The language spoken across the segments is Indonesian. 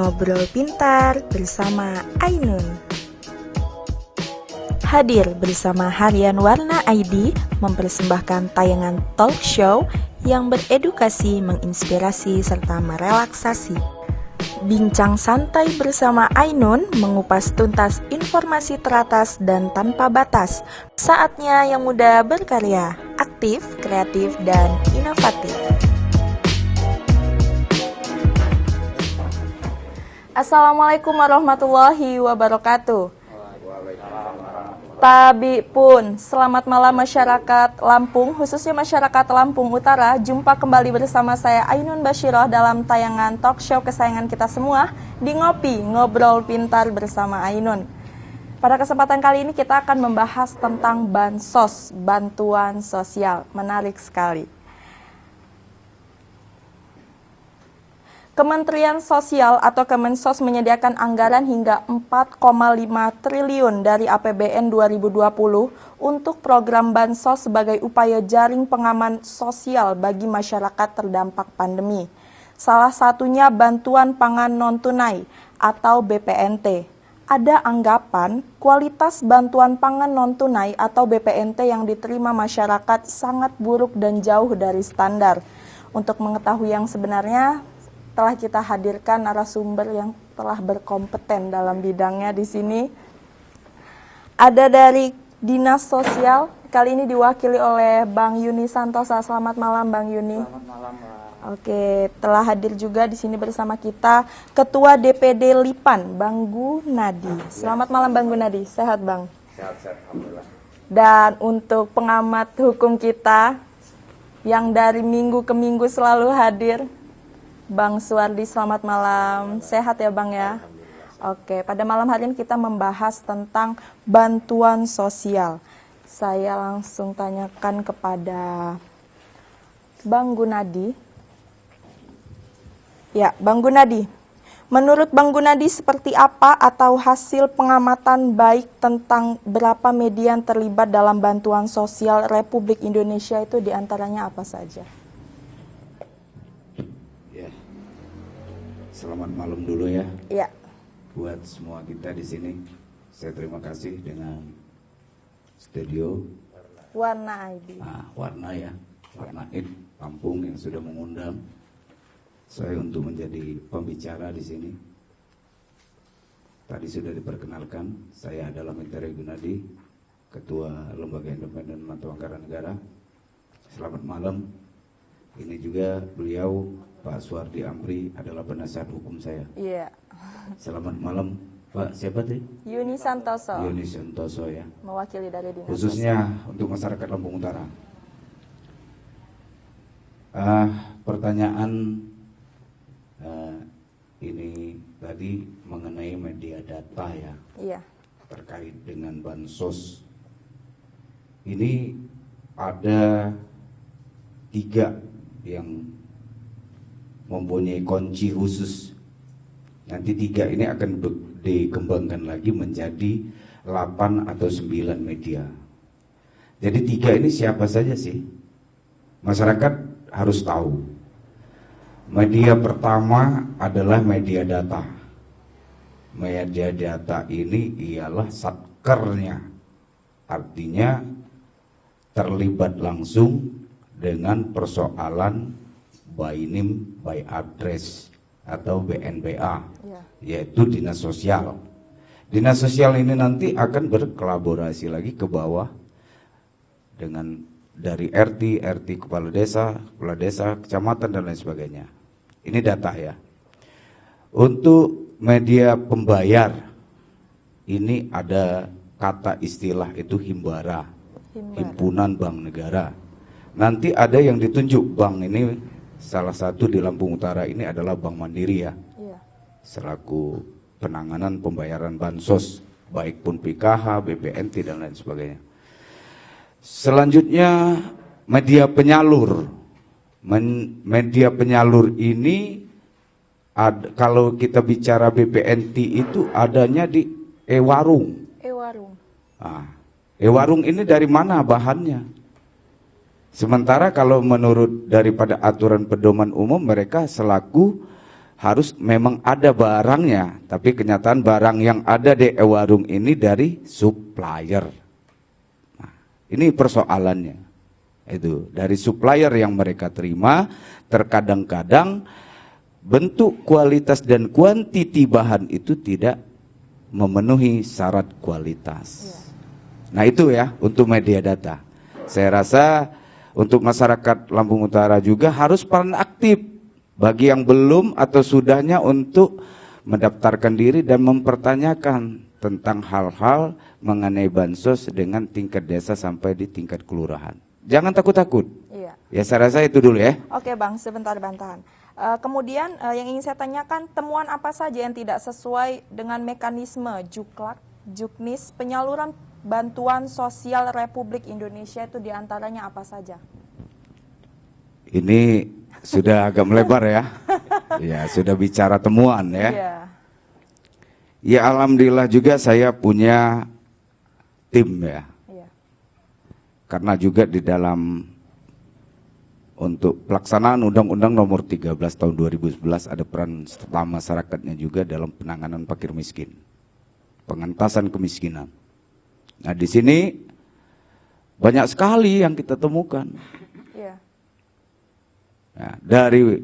Ngobrol Pintar bersama Ainun. Hadir bersama Harian Warna ID mempersembahkan tayangan talk show yang beredukasi, menginspirasi, serta merelaksasi. Bincang santai bersama Ainun mengupas tuntas informasi teratas dan tanpa batas. Saatnya yang muda berkarya, aktif, kreatif, dan inovatif. Assalamualaikum warahmatullahi wabarakatuh. Tabi pun, selamat malam masyarakat Lampung, khususnya masyarakat Lampung Utara. Jumpa kembali bersama saya Ainun Bashiroh dalam tayangan talk show kesayangan kita semua di Ngopi, Ngobrol Pintar bersama Ainun. Pada kesempatan kali ini kita akan membahas tentang bansos, bantuan sosial. Menarik sekali. Kementerian Sosial atau Kemensos menyediakan anggaran hingga 4,5 triliun dari APBN 2020 untuk program bansos sebagai upaya jaring pengaman sosial bagi masyarakat terdampak pandemi. Salah satunya bantuan pangan non-tunai atau BPNT. Ada anggapan kualitas bantuan pangan non-tunai atau BPNT yang diterima masyarakat sangat buruk dan jauh dari standar. Untuk mengetahui yang sebenarnya, telah kita hadirkan narasumber yang telah berkompeten dalam bidangnya di sini. Ada dari Dinas Sosial, kali ini diwakili oleh Bang Yuni Santosa. Selamat malam Bang Yuni. Selamat malam, Mbak. Oke, telah hadir juga di sini bersama kita Ketua DPD Lipan, Bang Gunadi. Selamat malam Bang Gunadi, sehat Bang? Sehat-sehat, alhamdulillah. Dan untuk pengamat hukum kita yang dari minggu ke minggu selalu hadir, Bang Suwardi. Selamat malam, sehat ya Bang ya? Oke, pada malam hari ini kita membahas tentang bantuan sosial. Saya langsung tanyakan kepada Bang Gunadi. Ya, Bang Gunadi, menurut Bang Gunadi seperti apa atau hasil pengamatan baik tentang berapa media yang terlibat dalam bantuan sosial Republik Indonesia itu diantaranya apa saja? Selamat malam dulu ya. Iya. Buat semua kita di sini, saya terima kasih dengan studio Warna ID. Warna ya, Warna ID Lampung yang sudah mengundang saya untuk menjadi pembicara di sini. Tadi sudah diperkenalkan, saya adalah Menteri Gunadi, Ketua Lembaga Independen Memantau Anggaran Negara. Selamat malam. Ini juga beliau Pak Suwardi Amri adalah penasihat hukum saya. Iya. Selamat malam Pak, siapa tadi? Yuni Santoso. Yuni Santoso ya. Mewakili dari Dinas Khususnya untuk masyarakat Lampung Utara. Pertanyaan ini tadi mengenai media data ya. Iya. Terkait dengan bansos. Ini ada 3 yang mempunyai kunci khusus. Nanti 3 ini akan dikembangkan lagi menjadi 8 atau 9 media. Jadi 3 ini siapa saja sih? Masyarakat harus tahu. Media pertama adalah media data. Media data ini ialah satkernya. Artinya terlibat langsung dengan persoalan by name, by address atau BNPA, yaitu Dinas Sosial. Dinas Sosial ini nanti akan berkolaborasi lagi ke bawah dengan dari RT, kepala desa, kecamatan dan lain sebagainya. Ini data ya. Untuk media pembayar, ini ada kata istilah itu himbara. Himpunan Bank Negara. Nanti ada yang ditunjuk bank ini, salah satu di Lampung Utara ini adalah Bank Mandiri ya. Iya. Selaku penanganan pembayaran bansos, baik pun PKH, BPNT dan lain sebagainya. Selanjutnya media penyalur. Media penyalur ini kalau kita bicara BPNT itu adanya di e-warung. E-warung. E-warung ini dari mana bahannya? Sementara kalau menurut daripada aturan pedoman umum mereka selaku harus memang ada barangnya, tapi kenyataan barang yang ada di warung ini dari supplier. Nah, ini persoalannya. Itu dari supplier yang mereka terima, terkadang-kadang bentuk, kualitas dan kuantiti bahan itu tidak memenuhi syarat kualitas. Nah itu ya untuk media data. Saya rasa untuk masyarakat Lampung Utara juga harus peran aktif bagi yang belum atau sudahnya untuk mendaftarkan diri dan mempertanyakan tentang hal-hal mengenai bansos dengan tingkat desa sampai di tingkat kelurahan. Jangan takut-takut. Iya. Ya saya rasa itu dulu ya. Oke Bang, sebentar bantahan. Kemudian yang ingin saya tanyakan, temuan apa saja yang tidak sesuai dengan mekanisme Juklak, Juknis, penyaluran bantuan sosial Republik Indonesia itu diantaranya apa saja? Ini sudah agak melebar ya. Ya, sudah bicara temuan ya. Iya. Ya alhamdulillah juga saya punya tim ya. Iya. Karena juga di dalam untuk pelaksanaan Undang-Undang Nomor 13 Tahun 2011 ada peran serta masyarakatnya juga dalam penanganan fakir miskin, pengentasan kemiskinan. Nah di sini banyak sekali yang kita temukan. Iya. Nah, dari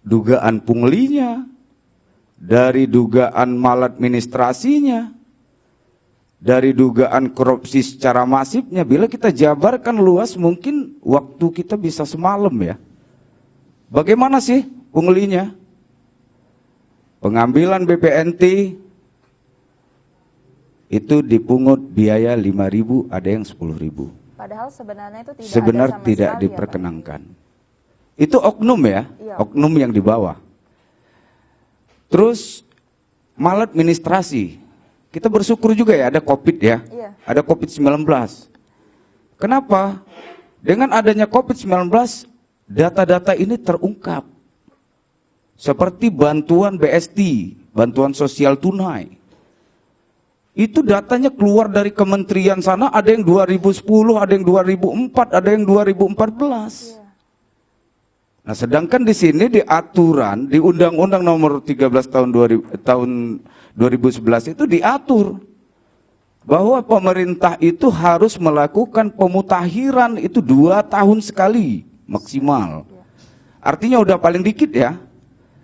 dugaan punglinya, dari dugaan maladministrasinya, dari dugaan korupsi secara masifnya. Bila kita jabarkan luas, mungkin waktu kita bisa semalam ya. Bagaimana sih punglinya? Pengambilan BPNT itu dipungut biaya 5.000, ada yang 10.000. Padahal sebenarnya itu tidak Sebenarnya ada sama tidak sekali, diperkenankan. Itu oknum ya, Iya. oknum yang di bawah. Terus maladministrasi. Kita bersyukur juga ya ada COVID ya, Iya. ada COVID-19. Kenapa? Dengan adanya COVID-19, data-data ini terungkap. Seperti bantuan BST, bantuan sosial tunai. Itu datanya keluar dari kementerian sana, ada yang 2010, ada yang 2004, ada yang 2014. Iya. Nah, sedangkan di sini di aturan di Undang-Undang Nomor 13 tahun 2011 itu diatur bahwa pemerintah itu harus melakukan pemutakhiran itu 2 tahun sekali maksimal. Artinya udah paling dikit ya.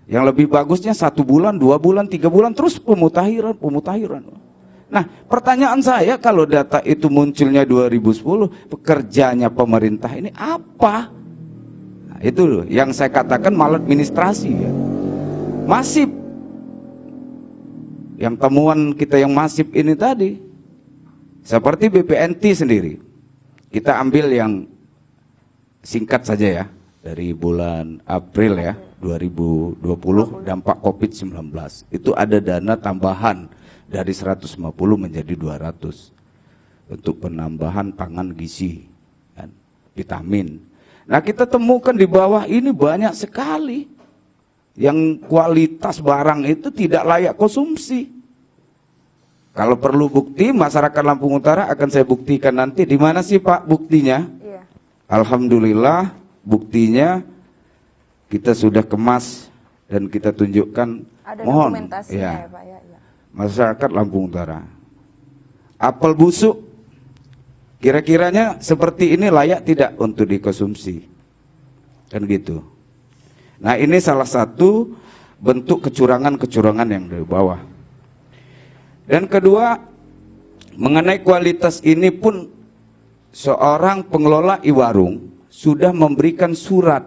Yang lebih bagusnya 1 bulan, 2 bulan, 3 bulan terus pemutakhiran. Nah, pertanyaan saya kalau data itu munculnya 2010, pekerjanya pemerintah ini apa? Nah, itu loh yang saya katakan maladministrasi ya. Masif. Yang temuan kita yang masif ini tadi seperti BPNT sendiri. Kita ambil yang singkat saja ya, dari bulan April ya 2020 dampak COVID-19. Itu ada dana tambahan dari 150 menjadi 200 untuk penambahan pangan gizi dan vitamin. Nah, kita temukan di bawah ini banyak sekali yang kualitas barang itu tidak layak konsumsi. Kalau perlu bukti, masyarakat Lampung Utara akan saya buktikan nanti. Di mana sih Pak buktinya? Iya. Alhamdulillah buktinya kita sudah kemas dan kita tunjukkan. Ada Mohon dokumentasinya ya Pak ya. Iya. Masyarakat Lampung Utara. Apel busuk kira-kiranya seperti ini layak tidak untuk dikonsumsi? Kan gitu. Nah, ini salah satu bentuk kecurangan-kecurangan yang dari bawah. Dan kedua, mengenai kualitas ini pun seorang pengelola iwarung sudah memberikan surat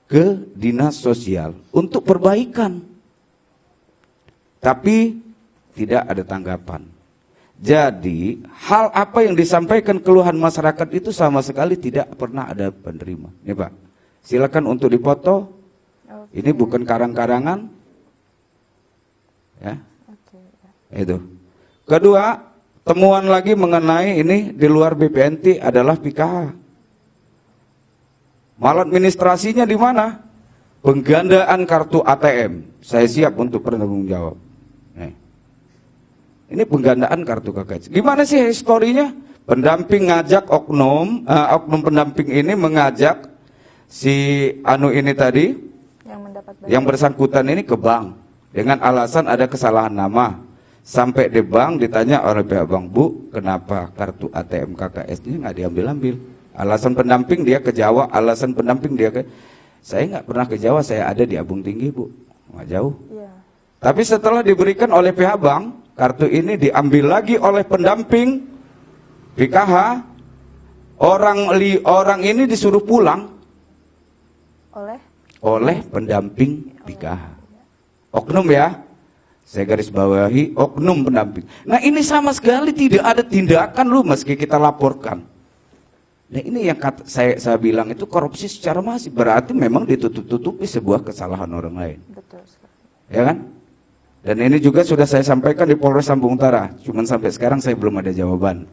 ke dinas sosial untuk perbaikan. Tapi tidak ada tanggapan. Jadi, hal apa yang disampaikan keluhan masyarakat itu sama sekali tidak pernah ada penerima. Nih Pak, silakan untuk dipoto. Oke. Ini bukan karang-karangan. Ya, Oke. itu. Kedua, temuan lagi mengenai ini di luar BPNT adalah PKH. Maladministrasinya di mana? Penggandaan kartu ATM. Saya siap untuk bertanggung jawab. Nih. Ini penggandaan kartu KKS. Gimana sih historinya? Pendamping ngajak oknum pendamping ini mengajak si anu ini tadi, dapat bantuan. Yang bersangkutan ini ke bank dengan alasan ada kesalahan nama. Sampai di bank ditanya oleh pihak bank, Bu, kenapa kartu ATM KKS-nya nggak diambil-ambil? Alasan pendamping dia ke Jawa, alasan pendamping dia ke... Saya nggak pernah ke Jawa, saya ada di Abung Tinggi, Bu. Nggak jauh. Iya. Tapi setelah diberikan oleh pihak bank, kartu ini diambil lagi oleh pendamping PKH. Orang ini disuruh pulang oleh pendamping PKH. Oknum ya. Saya garis bawahi oknum pendamping. Nah ini sama sekali tidak ada tindakan lu meski kita laporkan. Nah ini yang saya bilang itu korupsi secara masif. Berarti memang ditutup-tutupi sebuah kesalahan orang lain. Betul sekali. Ya kan? Dan ini juga sudah saya sampaikan di Polres Lampung Utara. Cuman sampai sekarang saya belum ada jawaban.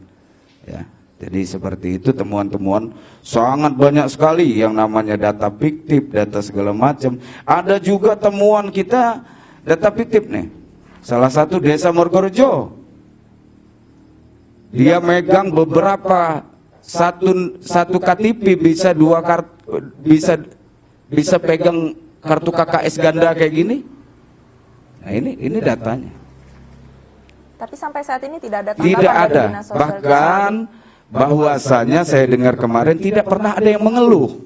Ya. Jadi seperti itu temuan-temuan sangat banyak sekali yang namanya data fiktif, data segala macam. Ada juga temuan kita data fiktif nih. Salah satu desa Morgorejo, dia megang beberapa satu KTP bisa dua kartu, bisa pegang kartu KKS ganda kayak gini. Nah ini datanya. Tapi sampai saat ini tidak ada tanggapan Tidak dari ada. Dinas Sosial Bahkan bahwasanya saya dengar kemarin tidak pernah ada yang mengeluh.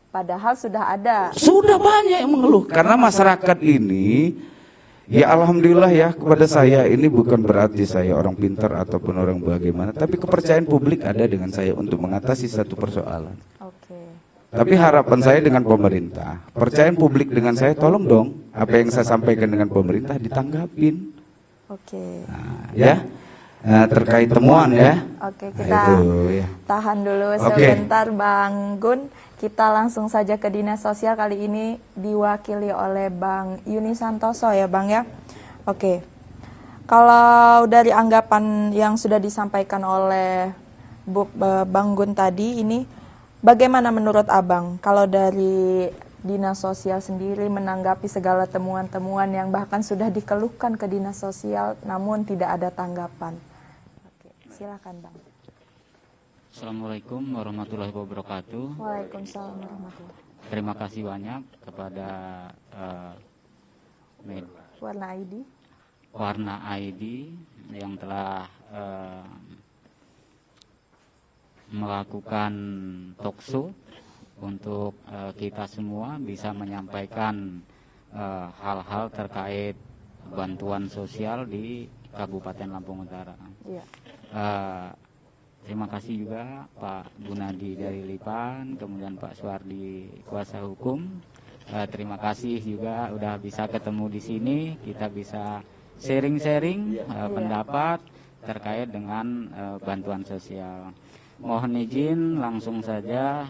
Padahal sudah ada. Sudah banyak yang mengeluh karena masyarakat ini, ya alhamdulillah ya, kepada saya ini bukan berarti saya orang pintar ataupun orang bagaimana, tapi kepercayaan publik ada dengan saya untuk mengatasi satu persoalan. Oke. Tapi harapan saya dengan pemerintah, percayaan publik dengan saya, tolong dong apa yang saya sampaikan dengan pemerintah ditanggapin. Oke. Nah, ya. Nah, terkait temuan ya. Oke, Nah, kita itu, ya. tahan dulu Oke. sebentar Bang Gun. Kita langsung saja ke Dinas Sosial, kali ini diwakili oleh Bang Yuni Santoso ya Bang ya. Oke. Kalau dari anggapan yang sudah disampaikan oleh Bang Gun tadi ini, bagaimana menurut Abang kalau dari Dinas Sosial sendiri menanggapi segala temuan-temuan yang bahkan sudah dikeluhkan ke Dinas Sosial namun tidak ada tanggapan? Oke, silakan Bang. Assalamualaikum warahmatullahi wabarakatuh. Waalaikumsalam warahmatullahi wabarakatuh. Terima kasih banyak kepada Warna ID yang telah melakukan talkshow untuk kita semua bisa menyampaikan hal-hal terkait bantuan sosial di Kabupaten Lampung Utara. Iya. Terima kasih juga Pak Gunadi dari Lipan, kemudian Pak Suwardi kuasa hukum. Terima kasih juga udah bisa ketemu di sini, kita bisa sharing-sharing pendapat terkait dengan bantuan sosial. Mohon izin langsung saja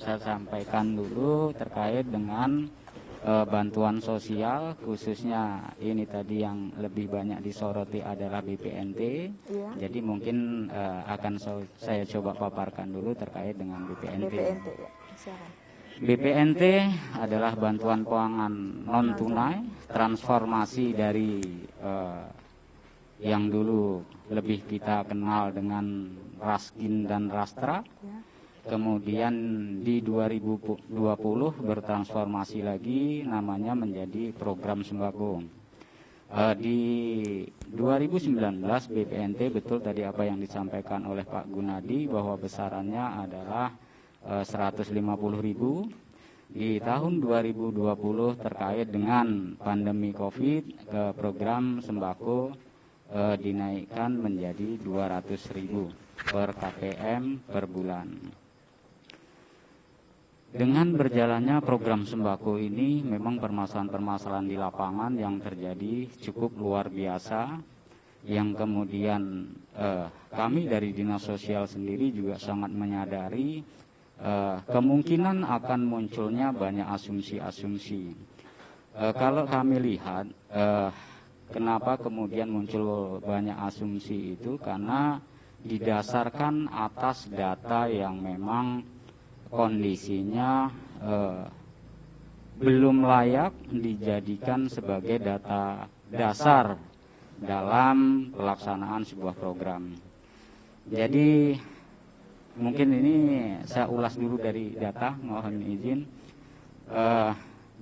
saya sampaikan dulu terkait dengan bantuan sosial, khususnya ini tadi yang lebih banyak disoroti adalah BPNT. Iya. Jadi mungkin akan saya coba paparkan dulu terkait dengan BPNT. BPNT ya. Silakan. BPNT adalah bantuan keuangan non tunai, transformasi dari yang dulu lebih kita kenal dengan Raskin dan Rastra. Ya. Kemudian di 2020 bertransformasi lagi namanya menjadi program sembako. Di 2019 BPNT betul tadi apa yang disampaikan oleh Pak Gunadi bahwa besarannya adalah 150.000. Di tahun 2020 terkait dengan pandemi Covid, program sembako dinaikkan menjadi 200.000 per KPM per bulan. Dengan berjalannya program sembako ini memang permasalahan-permasalahan di lapangan yang terjadi cukup luar biasa, yang kemudian kami dari Dinas Sosial sendiri juga sangat menyadari kemungkinan akan munculnya banyak asumsi-asumsi. Kalau kami lihat kenapa kemudian muncul banyak asumsi itu, karena didasarkan atas data yang memang kondisinya belum layak dijadikan sebagai data dasar dalam pelaksanaan sebuah program. Jadi mungkin ini saya ulas dulu dari data, mohon izin.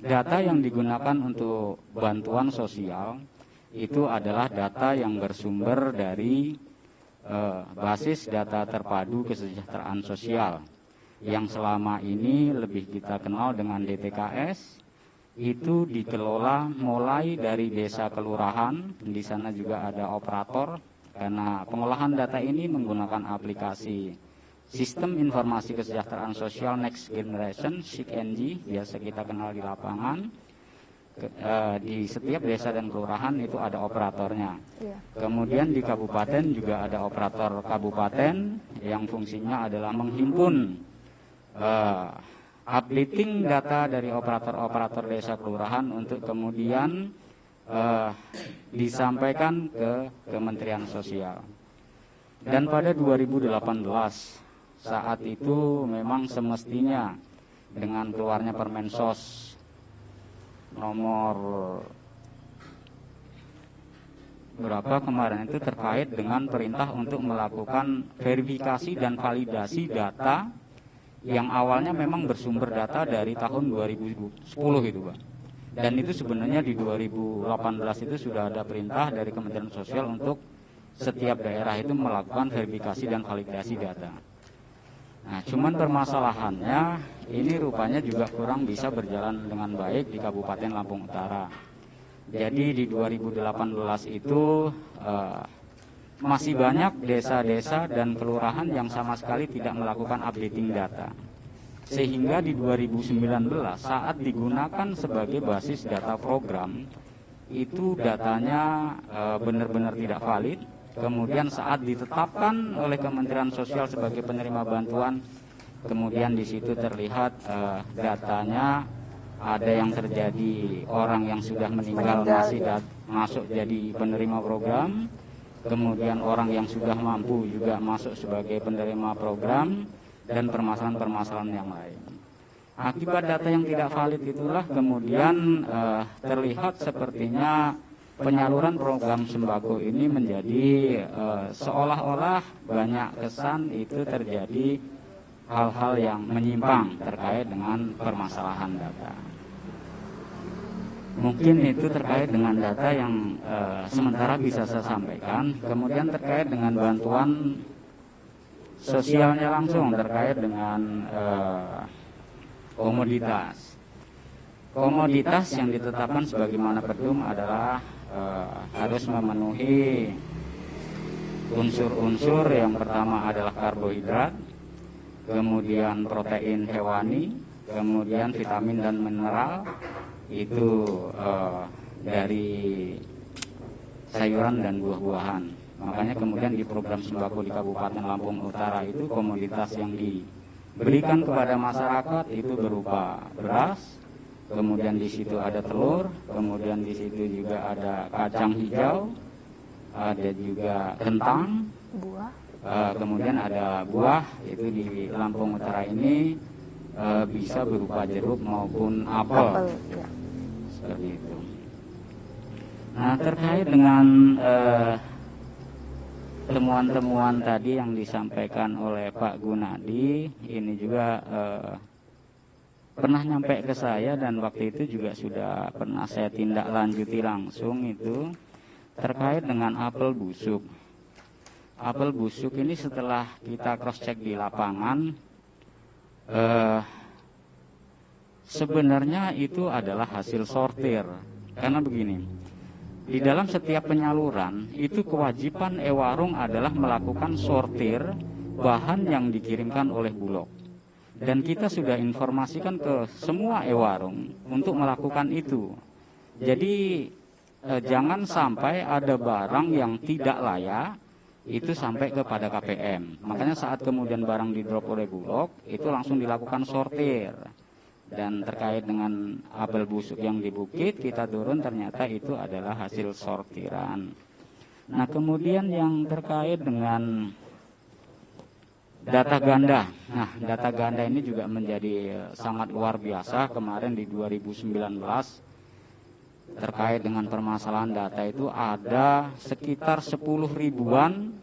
data yang digunakan untuk bantuan sosial itu adalah data yang bersumber dari basis data terpadu kesejahteraan sosial yang selama ini lebih kita kenal dengan DTKS. Itu dikelola mulai dari desa kelurahan, di sana juga ada operator, karena pengolahan data ini menggunakan aplikasi Sistem Informasi Kesejahteraan Sosial Next Generation, SIKNG, biasa kita kenal di lapangan. Di setiap desa dan kelurahan itu ada operatornya. Kemudian di kabupaten juga ada operator kabupaten yang fungsinya adalah menghimpun updating data dari operator-operator desa kelurahan untuk kemudian disampaikan ke Kementerian Sosial. Dan pada 2018 saat itu memang semestinya dengan keluarnya Permensos nomor berapa kemarin itu terkait dengan perintah untuk melakukan verifikasi dan validasi data yang awalnya memang bersumber data dari tahun 2010 itu, Pak. Dan itu sebenarnya di 2018 itu sudah ada perintah dari Kementerian Sosial untuk setiap daerah itu melakukan verifikasi dan validasi data. Nah, cuman permasalahannya ini rupanya juga kurang bisa berjalan dengan baik di Kabupaten Lampung Utara. Jadi di 2018 itu masih banyak desa-desa dan kelurahan yang sama sekali tidak melakukan updating data. Sehingga di 2019 saat digunakan sebagai basis data program, itu datanya benar-benar tidak valid. Kemudian saat ditetapkan oleh Kementerian Sosial sebagai penerima bantuan, kemudian di situ terlihat datanya ada yang terjadi orang yang sudah meninggal masih masuk jadi penerima program, kemudian orang yang sudah mampu juga masuk sebagai penerima program, dan permasalahan-permasalahan yang lain. Akibat data yang tidak valid itulah kemudian terlihat sepertinya penyaluran program sembako ini menjadi seolah-olah banyak kesan itu terjadi hal-hal yang menyimpang terkait dengan permasalahan data. Mungkin itu terkait dengan data yang sementara bisa saya sampaikan. Kemudian terkait dengan bantuan sosialnya langsung terkait dengan komoditas. Komoditas yang ditetapkan sebagaimana Pertum adalah harus memenuhi unsur-unsur yang pertama adalah karbohidrat, kemudian protein hewani, kemudian vitamin dan mineral itu dari sayuran dan buah-buahan. Makanya kemudian di program sembako di Kabupaten Lampung Utara itu komoditas yang diberikan kepada masyarakat itu berupa beras, kemudian di situ ada telur, kemudian di situ juga ada kacang hijau, ada juga kentang, buah, kemudian ada buah. Itu di Lampung Utara ini bisa berupa jeruk maupun apel, ya. Seperti itu. Nah, terkait dengan temuan-temuan tadi yang disampaikan oleh Pak Gunadi, ini juga pernah nyampe ke saya dan waktu itu juga sudah pernah saya tindak lanjuti langsung itu terkait dengan apel busuk. Apel busuk ini setelah kita cross check di lapangan, sebenarnya itu adalah hasil sortir. Karena begini, di dalam setiap penyaluran itu kewajiban e-warung adalah melakukan sortir bahan yang dikirimkan oleh Bulog. Dan kita sudah informasikan ke semua e-warung untuk melakukan itu. Jadi jangan sampai ada barang yang tidak layak itu sampai kepada KPM. Makanya saat kemudian barang di-drop oleh Bulog itu langsung dilakukan sortir. Dan terkait dengan apel busuk yang di Bukit kita turun ternyata itu adalah hasil sortiran. Nah, kemudian yang terkait dengan data ganda. Nah, data ganda ini juga menjadi sangat luar biasa. Kemarin di 2019 terkait dengan permasalahan data itu ada sekitar 10 ribuan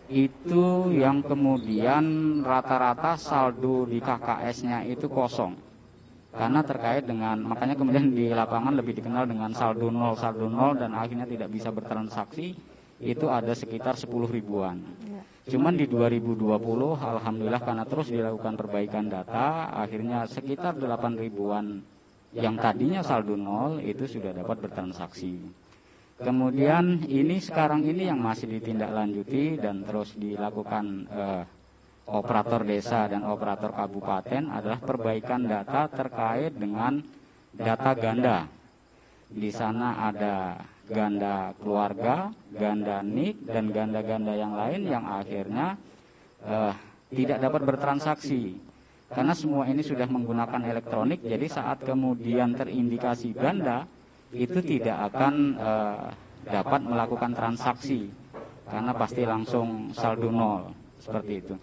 itu yang kemudian rata-rata saldo di KKS-nya itu kosong. karena terkait dengan, makanya kemudian di lapangan lebih dikenal dengan saldo nol dan akhirnya tidak bisa bertransaksi, itu ada sekitar 10 ribuan. Cuman di 2020 alhamdulillah karena terus dilakukan perbaikan data, akhirnya sekitar 8 ribuan yang tadinya saldo nol itu sudah dapat bertransaksi. Kemudian ini sekarang ini yang masih ditindaklanjuti dan terus dilakukan operator desa dan operator kabupaten adalah perbaikan data terkait dengan data ganda. Di sana ada ganda keluarga, ganda NIK, dan ganda-ganda yang lain yang akhirnya tidak dapat bertransaksi. Karena semua ini sudah menggunakan elektronik, jadi saat kemudian terindikasi ganda, itu tidak akan dapat melakukan transaksi karena pasti langsung saldo nol seperti itu.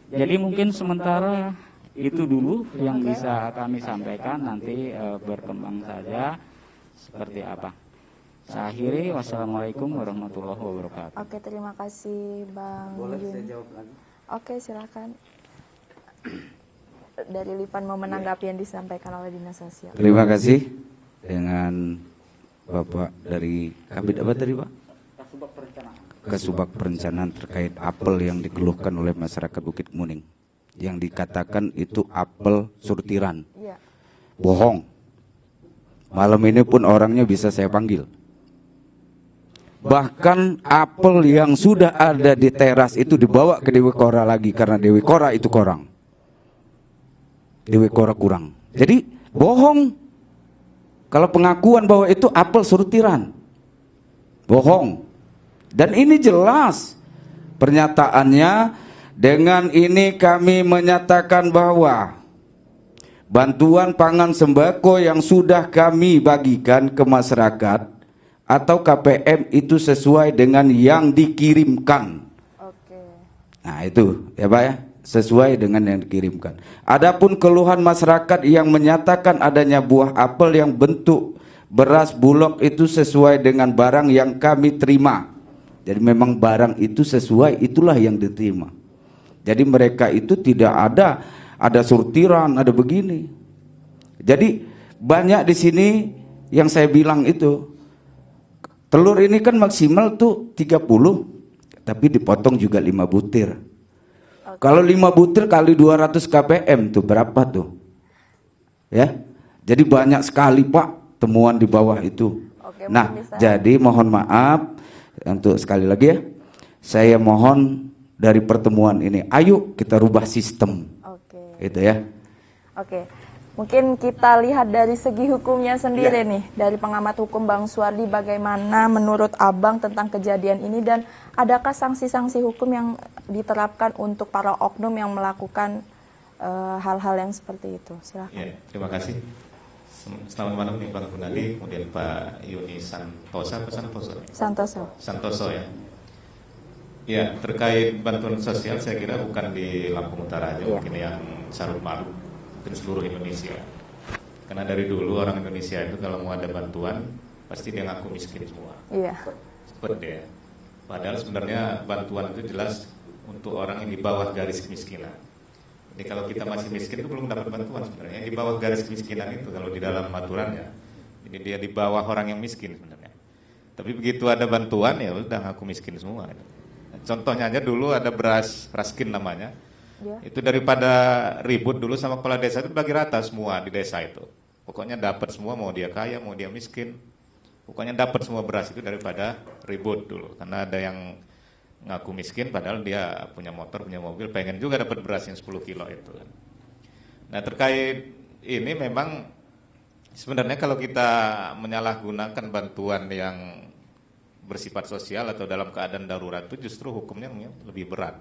Jadi mungkin sementara itu dulu yang bisa kami sampaikan, nanti berkembang saja seperti apa. Saya akhiri, wassalamualaikum warahmatullahi wabarakatuh. Oke, terima kasih Bang Boleh Yuni. saya jawab lagi? Oke, silakan. Dari Lipan mau menanggapi yang disampaikan oleh Dinas Sosial. Terima kasih dengan Bapak dari Kabid apa tadi Pak? Kasubag Perencanaan terkait apel yang dikeluhkan oleh masyarakat Bukit Muning. Yang dikatakan itu apel sortiran. Iya. Bohong. Malam ini pun orangnya bisa saya panggil. Bahkan apel yang sudah ada di teras itu dibawa ke Dewi Kora lagi karena Dewi Kora itu kurang. Dewi Kora kurang. Jadi bohong. Kalau pengakuan bahwa itu apel sortiran, bohong. Dan ini jelas pernyataannya. Dengan ini kami menyatakan bahwa bantuan pangan sembako yang sudah kami bagikan ke masyarakat atau KPM itu sesuai dengan yang dikirimkan. Oke. Nah itu ya Pak ya, sesuai dengan yang dikirimkan. Adapun keluhan masyarakat yang menyatakan adanya buah apel yang bentuk beras bulog itu sesuai dengan barang yang kami terima. Jadi memang barang itu sesuai, itulah yang diterima. Jadi mereka itu tidak ada sortiran, ada begini. Jadi banyak di sini yang saya bilang itu, telur ini kan maksimal tuh 30, tapi dipotong juga 5 butir. Kalau 5 butir kali 200 kpm tuh berapa tuh? Ya. Jadi banyak sekali Pak temuan di bawah itu. Oke, Nah, mungkin bisa. jadi mohon maaf untuk sekali lagi ya. Saya mohon dari pertemuan ini, ayo kita rubah sistem. Oke. Gitu ya. Oke. Mungkin kita lihat dari segi hukumnya sendiri nih, dari pengamat hukum Bang Suwardi, bagaimana menurut Abang tentang kejadian ini dan adakah sanksi-sanksi hukum yang diterapkan untuk para oknum yang melakukan hal-hal yang seperti itu? Silakan. Ya, terima kasih. Selamat malam nih Pak Gunadi, kemudian Pak Yuni Santoso ya. Ya, terkait bantuan sosial saya kira bukan di Lampung Utara aja, mungkin yang Sarul Malu, mungkin seluruh Indonesia. Karena dari dulu orang Indonesia itu kalau mau ada bantuan pasti dia ngaku miskin semua. Iya. Seperti ya. Padahal sebenarnya bantuan itu jelas untuk orang yang di bawah garis kemiskinan. Jadi kalau kita masih miskin itu belum dapat bantuan sebenarnya. Di bawah garis kemiskinan itu kalau di dalam aturannya, jadi dia di bawah orang yang miskin sebenarnya. Tapi begitu ada bantuan ya udah ngaku miskin semua. Contohnya aja dulu ada beras raskin namanya. Ya. Itu daripada ribut dulu sama kepala desa itu bagi rata semua di desa itu. Pokoknya dapat semua, mau dia kaya mau dia miskin. Pokoknya dapat semua beras itu daripada ribut dulu. Karena ada yang ngaku miskin padahal dia punya motor, punya mobil, pengen juga dapat beras yang 10 kilo itu. Nah, terkait ini memang sebenarnya kalau kita menyalahgunakan bantuan yang bersifat sosial atau dalam keadaan darurat itu justru hukumnya lebih berat.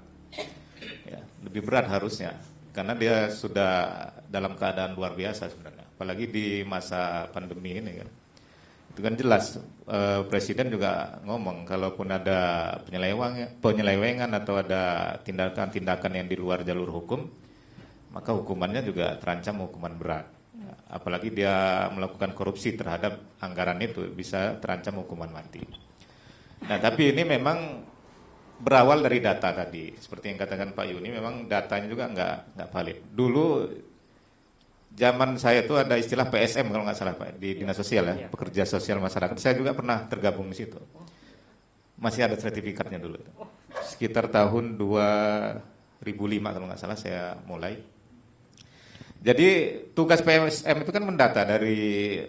Ya, lebih berat harusnya karena dia sudah dalam keadaan luar biasa sebenarnya. Apalagi di masa pandemi ini kan. Itu kan jelas Presiden juga ngomong kalaupun ada penyelewengan atau ada tindakan-tindakan yang di luar jalur hukum, maka hukumannya juga terancam hukuman berat. Apalagi dia melakukan korupsi terhadap anggaran itu bisa terancam hukuman mati. Nah, tapi ini memang berawal dari data tadi. Seperti yang katakan Pak Yuni, memang datanya juga nggak valid. Dulu zaman saya itu ada istilah PSM kalau nggak salah Pak, di Dinas Sosial ya, Pekerja Sosial Masyarakat. Saya juga pernah tergabung di situ. Masih ada sertifikatnya dulu. Sekitar tahun 2005 kalau nggak salah saya mulai. Jadi tugas PSM itu kan mendata dari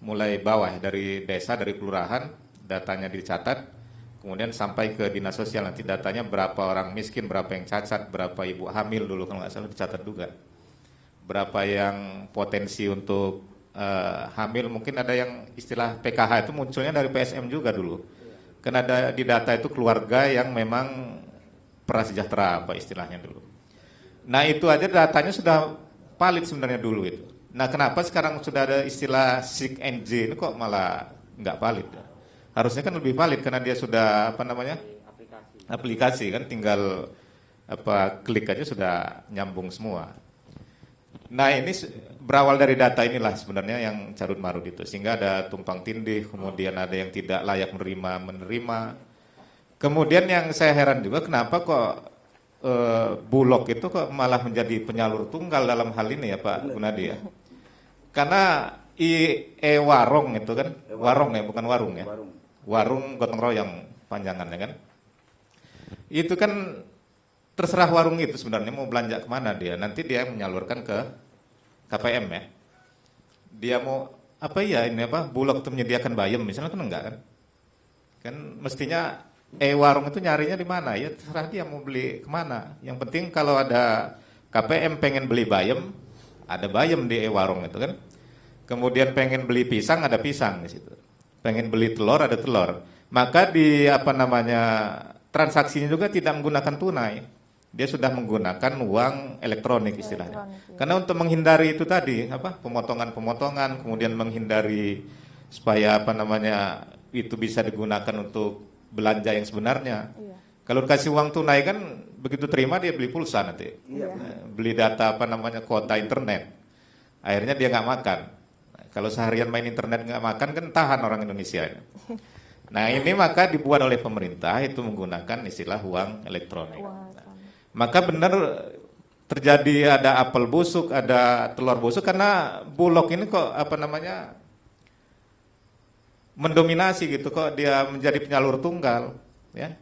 mulai bawah, dari desa, dari kelurahan, datanya dicatat, kemudian sampai ke dinas sosial, nanti datanya berapa orang miskin, berapa yang cacat, berapa ibu hamil dulu kalau nggak salah dicatat juga, berapa yang potensi untuk hamil, mungkin ada yang istilah PKH itu munculnya dari PSM juga dulu, kan ada di data itu keluarga yang memang prasejahtera apa istilahnya dulu. Nah itu aja datanya sudah valid sebenarnya dulu itu. Nah kenapa sekarang sudah ada istilah SIK NJ ini kok malah nggak valid? Harusnya kan lebih valid karena dia sudah apa namanya aplikasi kan, tinggal apa klik aja sudah nyambung semua. Nah ini berawal dari data inilah sebenarnya yang carut marut itu, sehingga ada tumpang tindih, kemudian ada yang tidak layak menerima. Kemudian yang saya heran juga kenapa kok Bulog itu kok malah menjadi penyalur tunggal dalam hal ini ya Pak Gunadi ya. Karena warung itu kan, warung ya, bukan warung ya. Warung gotong royong panjangannya kan. Itu kan terserah warung itu sebenarnya mau belanja kemana dia. Nanti dia menyalurkan ke KPM ya. Dia mau apa ya ini apa, Bulog itu menyediakan bayam misalnya kan enggak kan. Kan mestinya warung itu nyarinya di mana ya, terserah dia mau beli kemana. Yang penting kalau ada KPM pengen beli bayam, ada bayam di warung itu kan. Kemudian pengen beli pisang, ada pisang di situ. Pengen beli telur, ada telur. Maka di apa namanya transaksinya juga tidak menggunakan tunai. Dia sudah menggunakan uang elektronik istilahnya. Karena untuk menghindari itu tadi apa pemotongan-pemotongan, kemudian menghindari supaya apa namanya itu bisa digunakan untuk belanja yang sebenarnya. Kalau dikasih uang tunai kan begitu terima dia beli pulsa nanti, beli data apa namanya kuota internet, akhirnya dia nggak makan. Nah, kalau seharian main internet nggak makan kan tahan orang Indonesia. Nah ini maka dibuat oleh pemerintah itu menggunakan istilah uang elektronik. Maka benar terjadi ada apel busuk, ada telur busuk karena Bulog ini kok apa namanya mendominasi gitu, kok dia menjadi penyalur tunggal ya.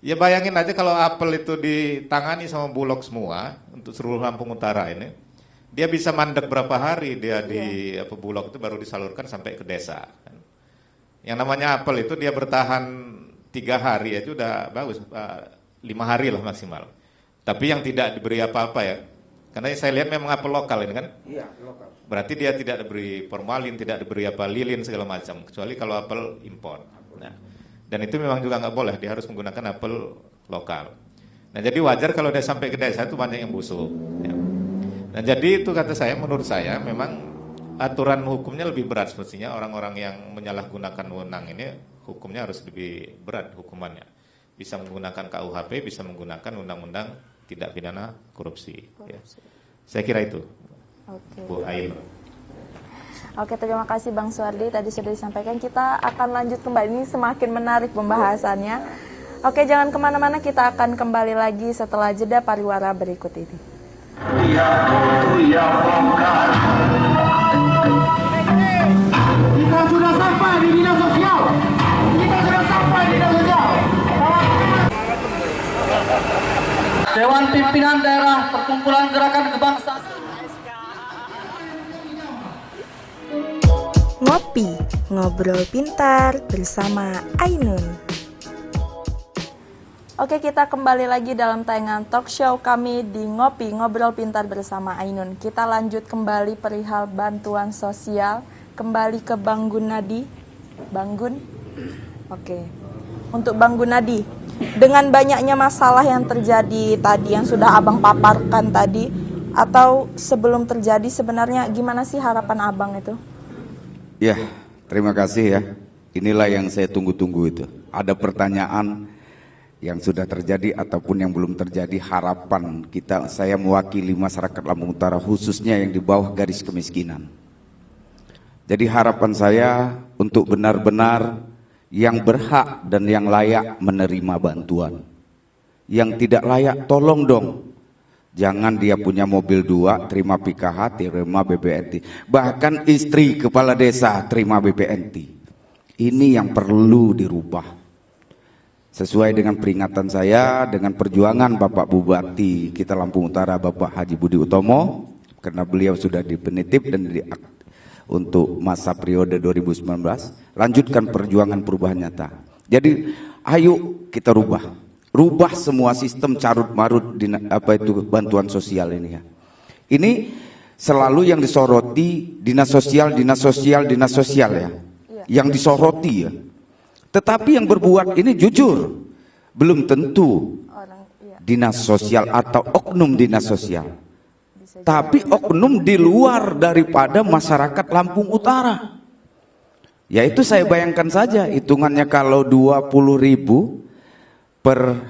Ya bayangin aja kalau apel itu ditangani sama Bulog semua untuk seluruh Lampung Utara ini, dia bisa mandek berapa hari dia di apa Bulog itu baru disalurkan sampai ke desa. Yang namanya apel itu dia bertahan 3 hari aja udah bagus, 5 hari lah maksimal. Tapi yang tidak diberi apa-apa ya, karena saya lihat memang apel lokal ini kan. Iya lokal. Berarti dia tidak diberi formalin, tidak diberi apa lilin segala macam, kecuali kalau apel impor. Nah. Dan itu memang juga nggak boleh, dia harus menggunakan apel lokal. Nah jadi wajar kalau dia sampai ke desa itu banyak yang busuk. Ya. Nah jadi itu kata saya, menurut saya memang aturan hukumnya lebih berat semestinya. Orang-orang yang menyalahgunakan wewenang ini hukumnya harus lebih berat hukumannya. Bisa menggunakan KUHP, bisa menggunakan undang-undang tindak pidana korupsi. Ya. Saya kira itu. Bu Ain. Oke, terima kasih Bang Suwardi. Tadi sudah disampaikan, kita akan lanjut kembali. Ini semakin menarik pembahasannya. Oke, jangan kemana-mana, kita akan kembali lagi setelah jeda pariwara berikut ini. Kita sudah sampai di dinas sosial. Dewan Pimpinan Daerah Perkumpulan Gerakan Kebangsaan. Ngopi, ngobrol pintar bersama Ainun. Oke, kita kembali lagi dalam tayangan talk show kami di Ngopi, ngobrol pintar bersama Ainun. Kita lanjut kembali perihal bantuan sosial. Kembali ke Bang Gunadi. Bang Gun? Oke. Untuk Bang Gunadi, dengan banyaknya masalah yang terjadi tadi, yang sudah Abang paparkan tadi, atau sebelum terjadi sebenarnya gimana sih harapan Abang itu? Ya, terima kasih ya. Inilah yang saya tunggu-tunggu itu. Ada pertanyaan yang sudah terjadi ataupun yang belum terjadi, harapan kita, saya mewakili masyarakat Lampung Utara khususnya yang di bawah garis kemiskinan. Jadi harapan saya untuk benar-benar yang berhak dan yang layak menerima bantuan. Yang tidak layak tolong dong Jangan dia punya mobil 2 terima PKH, terima BPNT. Bahkan istri kepala desa terima BPNT. Ini yang perlu dirubah. Sesuai dengan peringatan saya, dengan perjuangan Bapak Bupati kita Lampung Utara, Bapak Haji Budi Utomo, karena beliau sudah definitif dan untuk masa periode 2019, lanjutkan perjuangan perubahan nyata. Jadi ayo kita rubah semua sistem carut marut bantuan sosial ini ya. Ini selalu yang disoroti dinas sosial ya, yang disoroti ya. Tetapi yang berbuat ini jujur belum tentu dinas sosial atau oknum dinas sosial, tapi oknum di luar daripada masyarakat Lampung Utara. Yaitu saya bayangkan saja hitungannya kalau 20.000 per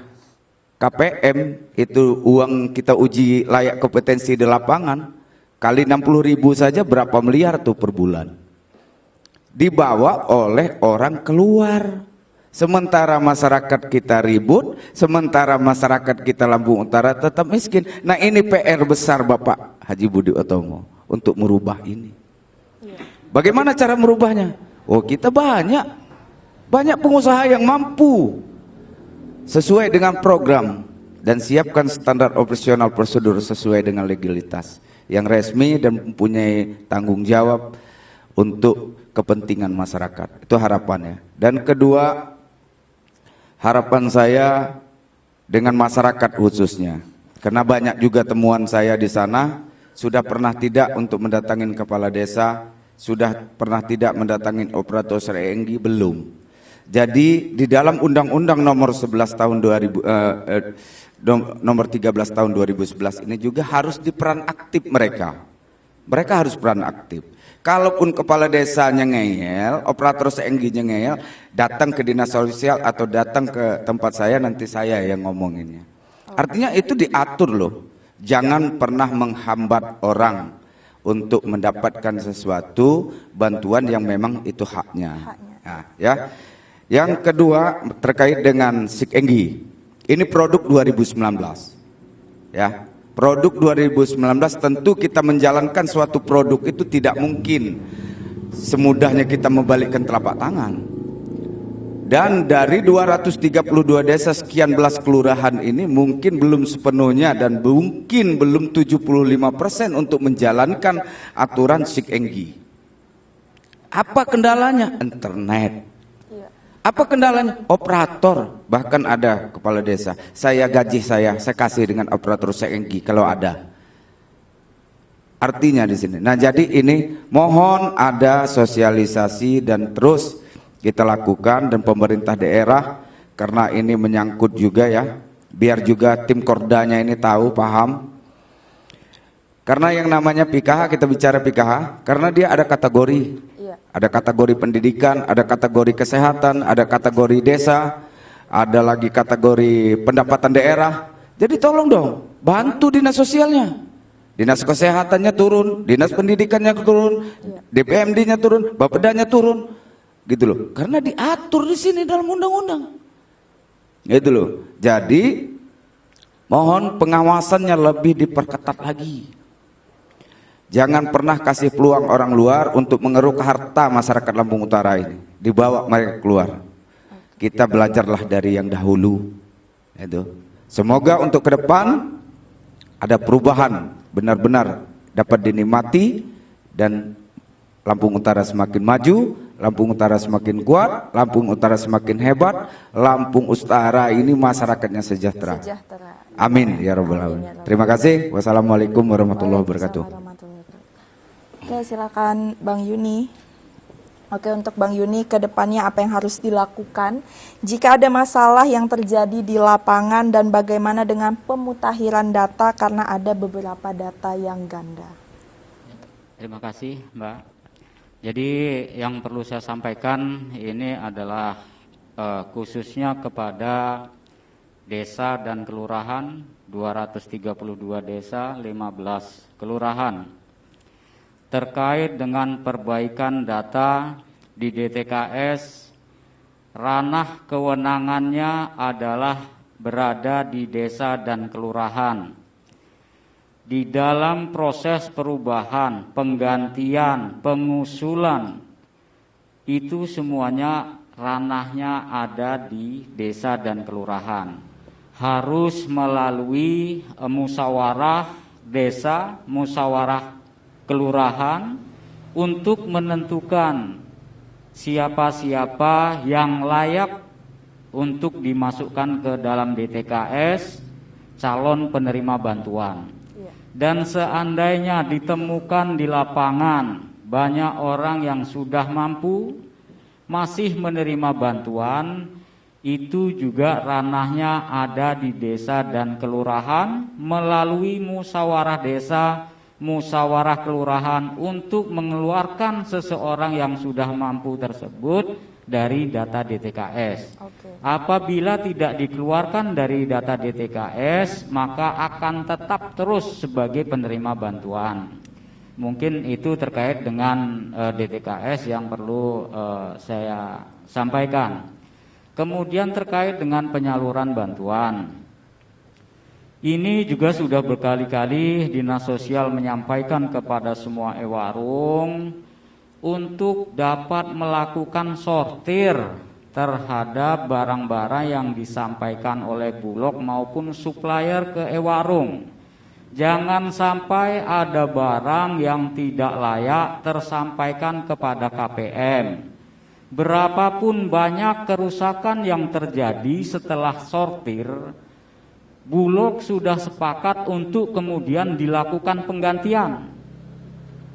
KPM itu uang kita uji layak kompetensi di lapangan, kali 60.000 saja berapa miliar tuh per bulan dibawa oleh orang keluar. Sementara masyarakat kita ribut, sementara masyarakat kita Lampung Utara tetap miskin. Nah ini PR besar Bapak Haji Budi Utomo untuk merubah ini. Bagaimana cara merubahnya? Oh kita banyak pengusaha yang mampu sesuai dengan program dan siapkan standar operasional prosedur sesuai dengan legalitas yang resmi dan mempunyai tanggung jawab untuk kepentingan masyarakat. Itu harapannya. Dan kedua, harapan saya dengan masyarakat khususnya, karena banyak juga temuan saya di sana, sudah pernah tidak untuk mendatangin kepala desa, sudah pernah tidak mendatangin operator SRENG, belum. Jadi di dalam Undang-Undang nomor 11 tahun 2000 nomor 13 tahun 2011 ini juga harus diperan aktif mereka. Mereka harus peran aktif. Kalaupun kepala desanya ngeyel, operator SRENG-nya ngeyel, datang ke dinas sosial atau datang ke tempat saya, nanti saya yang ngomonginnya. Artinya itu diatur loh. Jangan pernah menghambat orang untuk mendapatkan sesuatu bantuan yang memang itu haknya. Nah, ya. Yang kedua terkait dengan SIKENGI. Ini produk 2019. Ya. Produk 2019 tentu kita menjalankan suatu produk itu tidak mungkin semudahnya kita membalikkan telapak tangan. Dan dari 232 desa sekian belas kelurahan ini mungkin belum sepenuhnya dan mungkin belum 75% untuk menjalankan aturan SIKENGI. Apa kendalanya? Internet. Apa kendalanya? Operator. Bahkan ada kepala desa, saya gaji saya kasih dengan operator SIKENGI kalau ada. Artinya di sini. Nah, jadi ini mohon ada sosialisasi dan terus kita lakukan, dan pemerintah daerah karena ini menyangkut juga ya, biar juga tim Kordanya ini tahu, paham. Karena yang namanya PKH, kita bicara PKH karena dia ada kategori. Ada kategori pendidikan, ada kategori kesehatan, ada kategori desa, ada lagi kategori pendapatan daerah. Jadi tolong dong, bantu dinas sosialnya. Dinas kesehatannya turun, dinas pendidikannya turun, DPMD-nya turun, Bapedanya turun. Gitu loh. Karena diatur di sini dalam undang-undang. Gitu loh. Jadi mohon pengawasannya lebih diperketat lagi. Jangan pernah kasih peluang orang luar untuk mengeruk harta masyarakat Lampung Utara ini, dibawa mereka keluar. Kita belajarlah dari yang dahulu. Itu. Semoga untuk ke depan ada perubahan, benar-benar dapat dinikmati dan Lampung Utara semakin maju, Lampung Utara semakin kuat, Lampung Utara semakin hebat, Lampung Utara ini masyarakatnya sejahtera. Amin ya rabbal alamin. Terima kasih. Wassalamualaikum warahmatullahi wabarakatuh. Oke, silakan Bang Yuni. Oke, untuk Bang Yuni, ke depannya apa yang harus dilakukan jika ada masalah yang terjadi di lapangan dan bagaimana dengan pemutakhiran data karena ada beberapa data yang ganda? Terima kasih, Mbak. Jadi yang perlu saya sampaikan ini adalah khususnya kepada desa dan kelurahan, 232 desa, 15 kelurahan. Terkait dengan perbaikan data di DTKS, ranah kewenangannya adalah berada di desa dan kelurahan. di dalam proses perubahan, penggantian, pengusulan, itu semuanya ranahnya ada di desa dan kelurahan. Harus melalui musyawarah desa, musyawarah kelurahan untuk menentukan siapa-siapa yang layak untuk dimasukkan ke dalam DTKS calon penerima bantuan. Dan seandainya ditemukan di lapangan banyak orang yang sudah mampu masih menerima bantuan, itu juga ranahnya ada di desa dan kelurahan melalui musyawarah desa, musyawarah kelurahan untuk mengeluarkan seseorang yang sudah mampu tersebut dari data DTKS. Apabila tidak dikeluarkan dari data DTKS, maka akan tetap terus sebagai penerima bantuan. Mungkin itu terkait dengan DTKS yang perlu saya sampaikan. Kemudian terkait dengan penyaluran bantuan. Ini juga sudah berkali-kali Dinas Sosial menyampaikan kepada semua ewarung untuk dapat melakukan sortir terhadap barang-barang yang disampaikan oleh Bulog maupun supplier ke ewarung. Jangan sampai ada barang yang tidak layak tersampaikan kepada KPM. Berapapun banyak kerusakan yang terjadi setelah sortir, Bulog sudah sepakat untuk kemudian dilakukan penggantian.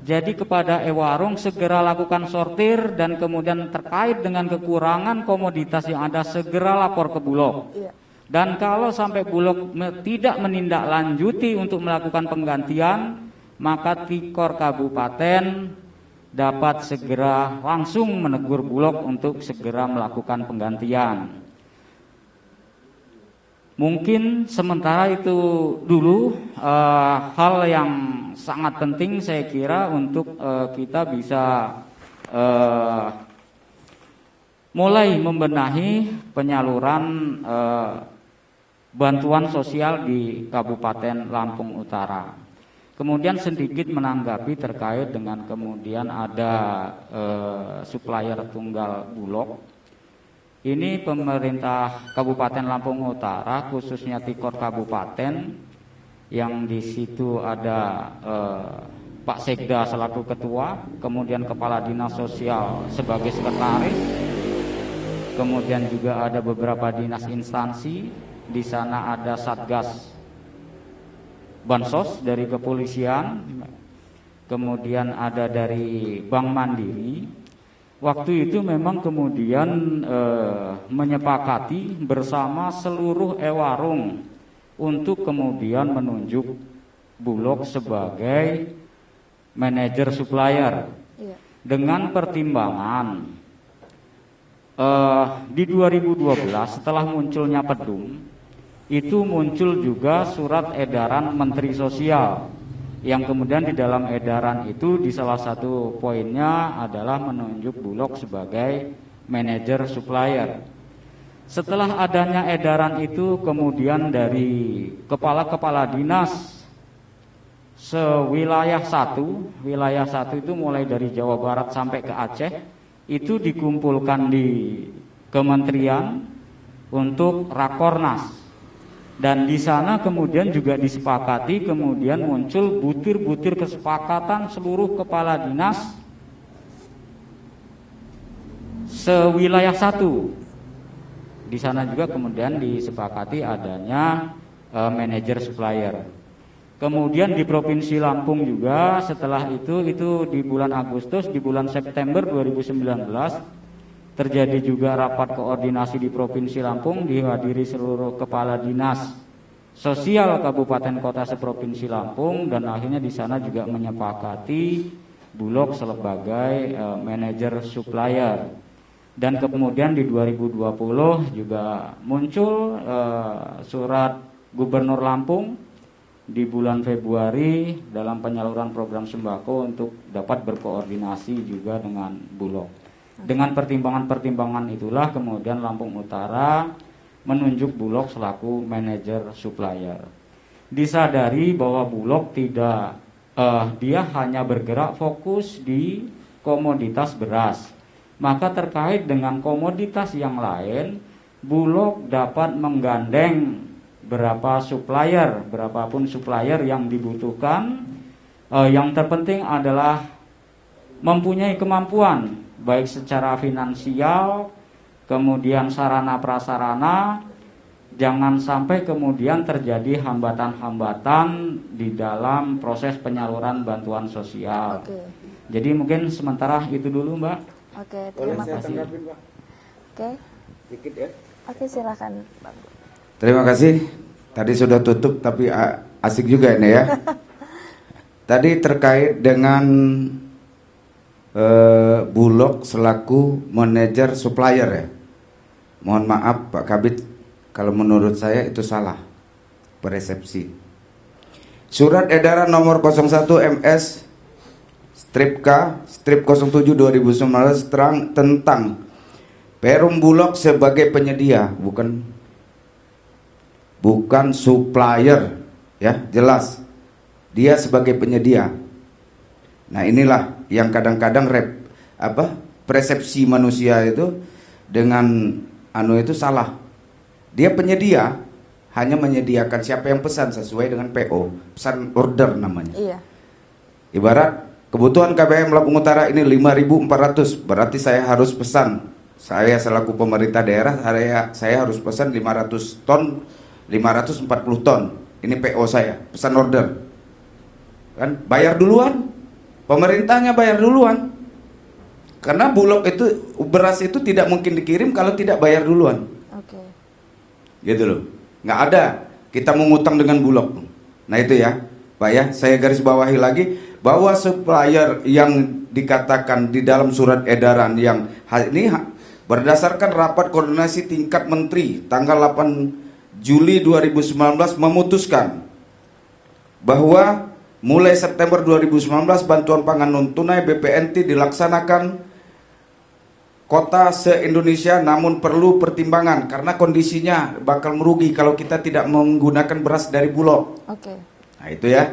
Jadi kepada ewarung segera lakukan sortir dan kemudian terkait dengan kekurangan komoditas yang ada segera lapor ke Bulog. Dan kalau sampai Bulog tidak menindaklanjuti untuk melakukan penggantian, maka Tikor Kabupaten dapat segera langsung menegur Bulog untuk segera melakukan penggantian. Mungkin sementara itu dulu hal yang sangat penting saya kira untuk kita bisa mulai membenahi penyaluran bantuan sosial di Kabupaten Lampung Utara. Kemudian sedikit menanggapi terkait dengan kemudian ada supplier tunggal Bulog. Ini pemerintah Kabupaten Lampung Utara, khususnya Tikor Kabupaten, yang di situ ada Pak Sekda selaku ketua, kemudian Kepala Dinas Sosial sebagai sekretaris, kemudian juga ada beberapa dinas instansi. Di sana ada Satgas Bansos dari kepolisian, kemudian ada dari Bank Mandiri. Waktu itu memang kemudian menyepakati bersama seluruh ewarung untuk kemudian menunjuk Bulog sebagai manajer supplier dengan pertimbangan di 2012 setelah munculnya Pedum itu muncul juga surat edaran Menteri Sosial yang kemudian di dalam edaran itu di salah satu poinnya adalah menunjuk Bulog sebagai manajer supplier. Setelah adanya edaran itu kemudian dari kepala-kepala dinas sewilayah wilayah satu itu mulai dari Jawa Barat sampai ke Aceh itu dikumpulkan di kementerian untuk rakornas. Dan di sana kemudian juga disepakati, kemudian muncul butir-butir kesepakatan seluruh kepala dinas sewilayah satu. Di sana juga kemudian disepakati adanya manajer supplier. Kemudian di Provinsi Lampung juga setelah itu di bulan Agustus, di bulan September 2019 terjadi juga rapat koordinasi di Provinsi Lampung dihadiri seluruh kepala dinas sosial kabupaten kota seprovinsi Lampung dan akhirnya di sana juga menyepakati Bulog sebagai manajer supplier. Dan kemudian di 2020 juga muncul surat Gubernur Lampung di bulan Februari dalam penyaluran program sembako untuk dapat berkoordinasi juga dengan Bulog. Dengan pertimbangan-pertimbangan itulah kemudian Lampung Utara menunjuk Bulog selaku manajer supplier. disadari bahwa Bulog tidak dia hanya bergerak fokus di komoditas beras. Maka terkait dengan komoditas yang lain, Bulog dapat menggandeng berapapun supplier yang dibutuhkan. Yang terpenting adalah mempunyai kemampuan baik secara finansial, kemudian sarana prasarana. Jangan sampai kemudian terjadi hambatan-hambatan di dalam proses penyaluran bantuan sosial. Oke. Jadi mungkin sementara itu dulu, Mbak. Oke, terima kasih. Oke. Dikit ya. Oke, silakan, Bang. Terima kasih. Tadi sudah tutup tapi asik juga ini ya. Tadi terkait dengan Bulog selaku manajer supplier ya. Mohon maaf Pak Kabid, kalau menurut saya itu salah persepsi. Surat edaran nomor 01 MS strip K strip 07 2019 tentang Perum Bulog sebagai penyedia, bukan supplier ya, jelas dia sebagai penyedia. Nah, inilah yang kadang-kadang persepsi manusia itu dengan itu salah. Dia penyedia, hanya menyediakan siapa yang pesan sesuai dengan PO, pesan order namanya. Iya. Ibarat kebutuhan KBM Lampung Utara ini 5.400, berarti saya harus pesan. Saya selaku pemerintah daerah, saya harus pesan 500 ton, 540 ton. Ini PO saya, pesan order. Kan bayar duluan. Pemerintahnya bayar duluan. Karena Bulog itu, beras itu tidak mungkin dikirim kalau tidak bayar duluan. Oke. Gitu loh. Nggak ada kita mengutang dengan Bulog. Nah itu ya Pak ya, saya garis bawahi lagi bahwa supplier yang dikatakan di dalam surat edaran yang hal ini berdasarkan rapat koordinasi tingkat menteri tanggal 8 Juli 2019 memutuskan bahwa mulai September 2019 bantuan pangan non tunai BPNT dilaksanakan kota se-Indonesia, namun perlu pertimbangan karena kondisinya bakal merugi kalau kita tidak menggunakan beras dari Bulog. Oke. Nah itu ya.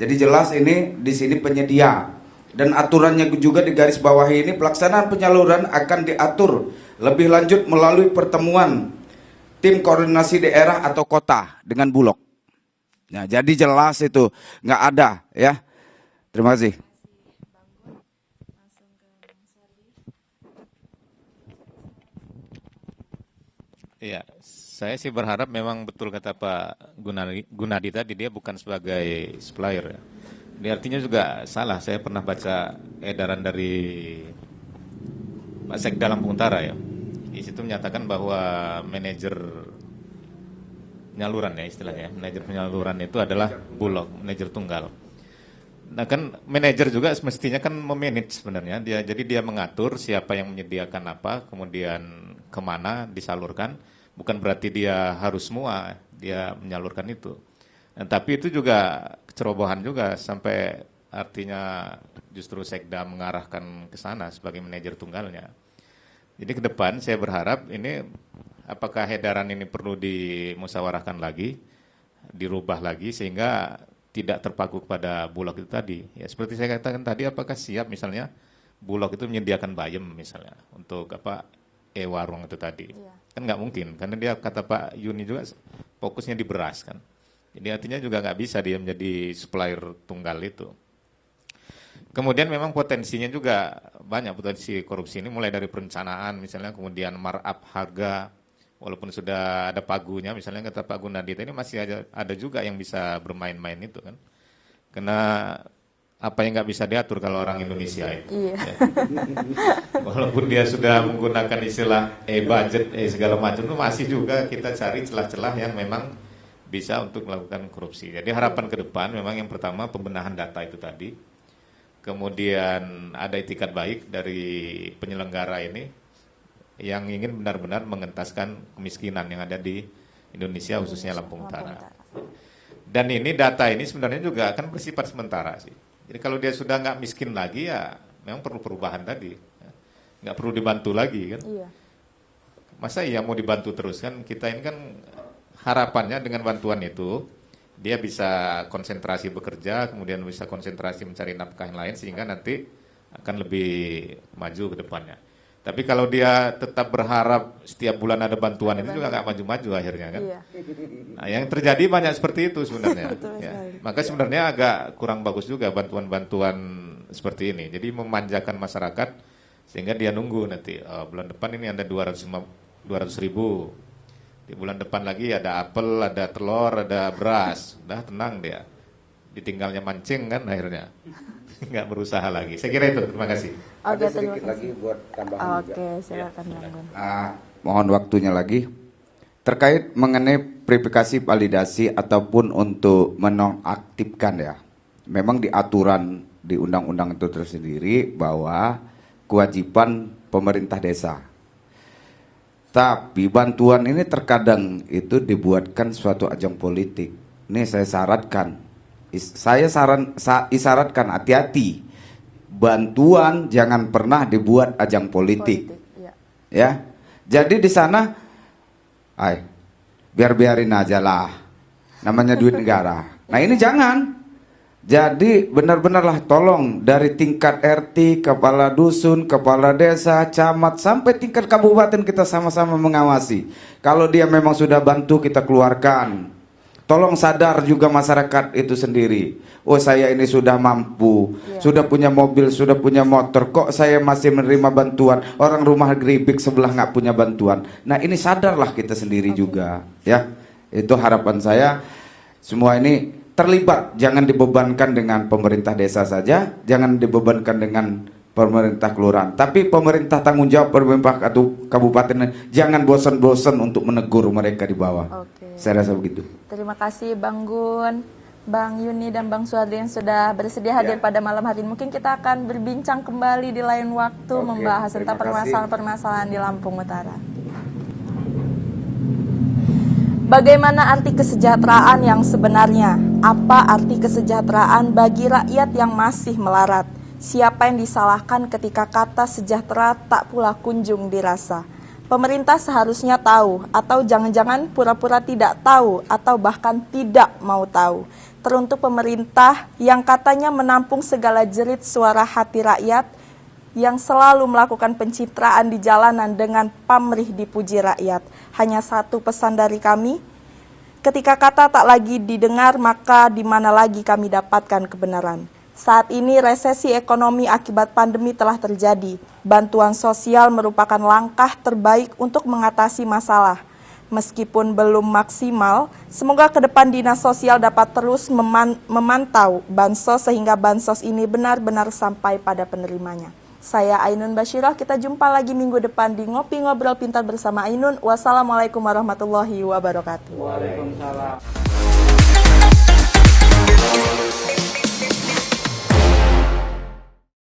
Jadi jelas ini di sini penyedia dan aturannya juga di garis bawah ini pelaksanaan penyaluran akan diatur lebih lanjut melalui pertemuan tim koordinasi daerah atau kota dengan Bulog. Nah jadi jelas itu nggak ada ya. Terima kasih. Iya, saya sih berharap memang betul kata Pak Gunadi tadi, dia bukan sebagai supplier ya. Dia artinya juga salah, saya pernah baca edaran dari Pak Sekda Lampung Utara ya. Di situ menyatakan bahwa manajer penyaluran ya istilahnya, manajer penyaluran itu adalah Bulog, manajer tunggal. Nah kan manajer juga semestinya kan memanage sebenarnya, jadi dia mengatur siapa yang menyediakan apa, kemudian kemana disalurkan, bukan berarti dia harus semua dia menyalurkan itu. Nah, tapi itu juga kecerobohan juga sampai artinya justru Sekda mengarahkan ke sana sebagai manajer tunggalnya. Jadi ke depan saya berharap ini apakah edaran ini perlu dimusyawarahkan lagi, dirubah lagi sehingga tidak terpaku kepada Bulog itu tadi. Ya seperti saya katakan tadi, apakah siap misalnya Bulog itu menyediakan bayam misalnya untuk warung itu tadi. Iya. Kan nggak mungkin, karena dia kata Pak Yuni juga fokusnya di beras kan. Jadi artinya juga nggak bisa dia menjadi supplier tunggal itu. Kemudian memang potensinya juga banyak, potensi korupsi ini mulai dari perencanaan misalnya, kemudian markup harga, walaupun sudah ada pagunya misalnya kata Pak Gunadi ini masih ada juga yang bisa bermain-main itu kan. Karena apa yang nggak bisa diatur kalau orang Indonesia itu. Iya. Ya. Walaupun dia sudah menggunakan istilah budget segala macam, itu masih juga kita cari celah-celah yang memang bisa untuk melakukan korupsi. Jadi harapan ke depan memang yang pertama pembenahan data itu tadi. Kemudian ada itikat baik dari penyelenggara ini yang ingin benar-benar mengentaskan kemiskinan yang ada di Indonesia khususnya Lampung Utara. Dan ini data ini sebenarnya juga akan bersifat sementara sih. Jadi kalau dia sudah nggak miskin lagi ya memang perlu perubahan tadi. Nggak perlu dibantu lagi kan. Iya. Masa iya mau dibantu terus kan, kita ini kan harapannya dengan bantuan itu dia bisa konsentrasi bekerja, kemudian bisa konsentrasi mencari nafkah yang lain, sehingga nanti akan lebih maju ke depannya. Tapi kalau dia tetap berharap setiap bulan ada bantuan, itu juga nggak maju-maju akhirnya kan. Iya. Nah, yang terjadi banyak seperti itu sebenarnya. Betul Ya. sekali. Maka sebenarnya agak kurang bagus juga bantuan-bantuan seperti ini. Jadi memanjakan masyarakat sehingga dia nunggu nanti bulan depan ini ada 200 ribu. Di bulan depan lagi ada apel, ada telur, ada beras. Udah tenang dia. Ditinggalnya mancing kan akhirnya. Nggak berusaha lagi. Saya kira itu. Terima kasih. Oke, Ada terima sedikit kasih. lagi buat tambahan juga. Oke, silakan Bang Gun. Mohon waktunya lagi. Terkait mengenai verifikasi validasi ataupun untuk menonaktifkan ya. Memang di aturan di undang-undang itu tersendiri bahwa kewajiban pemerintah desa. Tapi bantuan ini terkadang itu dibuatkan suatu ajang politik. Ini saya syaratkan. Isyaratkan hati-hati. Bantuan jangan pernah dibuat ajang politik. Iya. Ya. Jadi di sana biarin aja lah. Namanya duit negara. Nah, ini jangan. Jadi benar-benarlah tolong dari tingkat RT, kepala dusun, kepala desa, camat sampai tingkat kabupaten kita sama-sama mengawasi. Kalau dia memang sudah bantu kita keluarkan. Tolong sadar juga masyarakat itu sendiri. Oh, saya ini sudah mampu, sudah punya mobil, sudah punya motor. Kok saya masih menerima bantuan? Orang rumah geribik sebelah nggak punya bantuan. Nah, ini sadarlah kita sendiri juga, ya. Itu harapan saya. Semua ini terlibat, jangan dibebankan dengan pemerintah desa saja, jangan dibebankan dengan pemerintah kelurahan. Tapi pemerintah tanggung jawab, pemerintah kabupaten, jangan bosan-bosan untuk menegur mereka di bawah. Oke. Saya rasa begitu. Terima kasih Bang Gun, Bang Yuni dan Bang Suardi yang sudah bersedia hadir pada malam hari ini. Mungkin kita akan berbincang kembali di lain waktu membahas tentang permasalahan-permasalahan di Lampung Utara. Bagaimana arti kesejahteraan yang sebenarnya? Apa arti kesejahteraan bagi rakyat yang masih melarat? Siapa yang disalahkan ketika kata sejahtera tak pula kunjung dirasa? Pemerintah seharusnya tahu, atau jangan-jangan pura-pura tidak tahu, atau bahkan tidak mau tahu. Teruntuk pemerintah yang katanya menampung segala jerit suara hati rakyat, yang selalu melakukan pencitraan di jalanan dengan pamrih dipuji rakyat. Hanya satu pesan dari kami, ketika kata tak lagi didengar, maka di mana lagi kami dapatkan kebenaran. Saat ini resesi ekonomi akibat pandemi telah terjadi. Bantuan sosial merupakan langkah terbaik untuk mengatasi masalah. Meskipun belum maksimal, semoga ke depan Dinas Sosial dapat terus memantau bansos sehingga bansos ini benar-benar sampai pada penerimanya. Saya Ainun Basyirah, kita jumpa lagi minggu depan di Ngopi Ngobrol Pintar bersama Ainun. Wassalamualaikum warahmatullahi wabarakatuh. Waalaikumsalam.